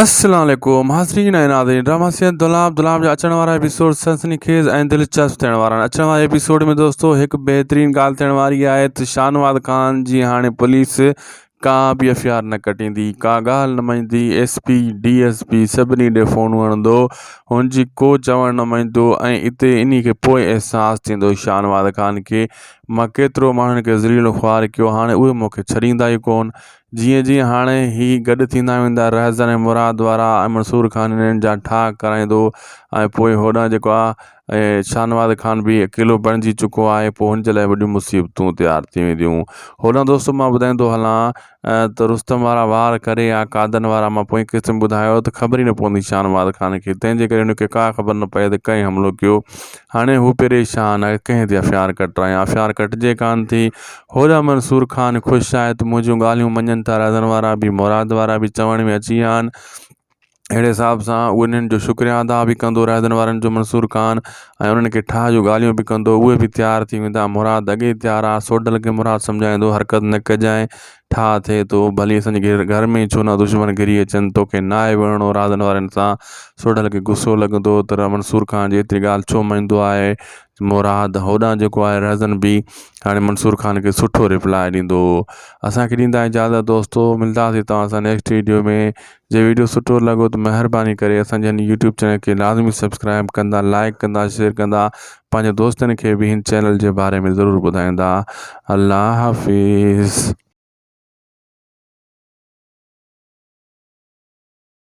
अस्सलाम वालेकुम हाज़रीन ऐं नाज़रीन ड्रामा सीरियल दुलाब जा अचण वारा एपिसोड सनसनीखेज़ ऐं दिलचस्प थियण वारा आहिनि। अचण वारे एपिसोड में दोस्तों हिकु बहितरीनु ॻाल्हि थियण वारी आहे त शाहनवाज़ ख़ान जी हाणे पुलिस का बि एफआईआर न कटींदी, का ॻाल्हि न मञंदी। एसपी डीएसपी सभिनी ॾे फ़ोन हणंदो, हुनजी को चवणु न मञंदो ऐं हिते इन खे पोइ अहसासु थींदो शाहनवाज़ ख़ान खे मां केतिरो माण्हुनि खे ज़लील ख़्वार कयो, हाणे उहे मूंखे छॾींदा ई कोन। जीअं जीअं हाणे ही गॾु थींदा वेंदा रहज़न ऐं मुराद वारा ऐं मंसूर ख़ान हिननि जा ठाह कराईंदो ऐं पोइ होॾां जेको आहे शाहनवाज़ ख़ान बि अकेलो बणिजी चुको आहे। पोइ हुनजे लाइ वॾियूं मुसीबतूं तयारु थी वेंदियूं। होॾां दोस्तों मां ॿुधाईंदो हलां त रुस्तम वारा वार करे या कादन वारा मां पोइ क़िस्म ॿुधायो त ख़बर ई न पवंदी शाहनवाज़ ख़ान खे, तंहिंजे करे हुनखे का ख़बर न पए त कंहिं हमिलो कयो। हाणे हू परेशान आहे, कंहिं ते एफआईआर कटायां, एफआईआर कटिजे कान थी। होॾां मंसूर ख़ान ख़ुशि आहे त मुंहिंजूं ॻाल्हियूं मञनि था, रहज़न वारा बि मुराद वारा बि चवण में अची विया आहिनि। अहिड़े हिसाब सां उन्हनि जो शुक्रिया अदा बि कंदो रहज़न वारनि जो मंसूर ख़ान, ऐं उन्हनि खे ठाह जूं ॻाल्हियूं बि कंदो। उहे बि तयारु थी वेंदा। मुराद अॻे तयारु आहे, सोडल खे मुराद सम्झाईंदो हरकत न कजांइ, ठाह थिए थो भली असांजे घर में छो न दुश्मन घिरी अचनि, तोखे न आहे विढ़णो रहज़न वारनि सां। सोडल खे गुस्सो लॻंदो त मंसूर ख़ान जी एतिरी ॻाल्हि छो मञंदो आहे मुराद। होॾां जेको आहे रहज़न बि हाणे मंसूर ख़ान खे सुठो रिप्लाई ॾींदो। असांखे ॾींदा इजाज़त दोस्तों, मिलंदासीं तव्हां सां नेक्स्ट वीडियो में। जे वीडियो सुठो लॻो त महिरबानी करे असांजे हिन यूट्यूब चैनल खे लाज़मी सब्सक्राइब कंदा, लाइक कंदा, शेयर कंदा, पंहिंजे दोस्तनि खे बि हिन चैनल जे बारे में ज़रूरु ॿुधाईंदा। अल्लाह हाफ़िज़।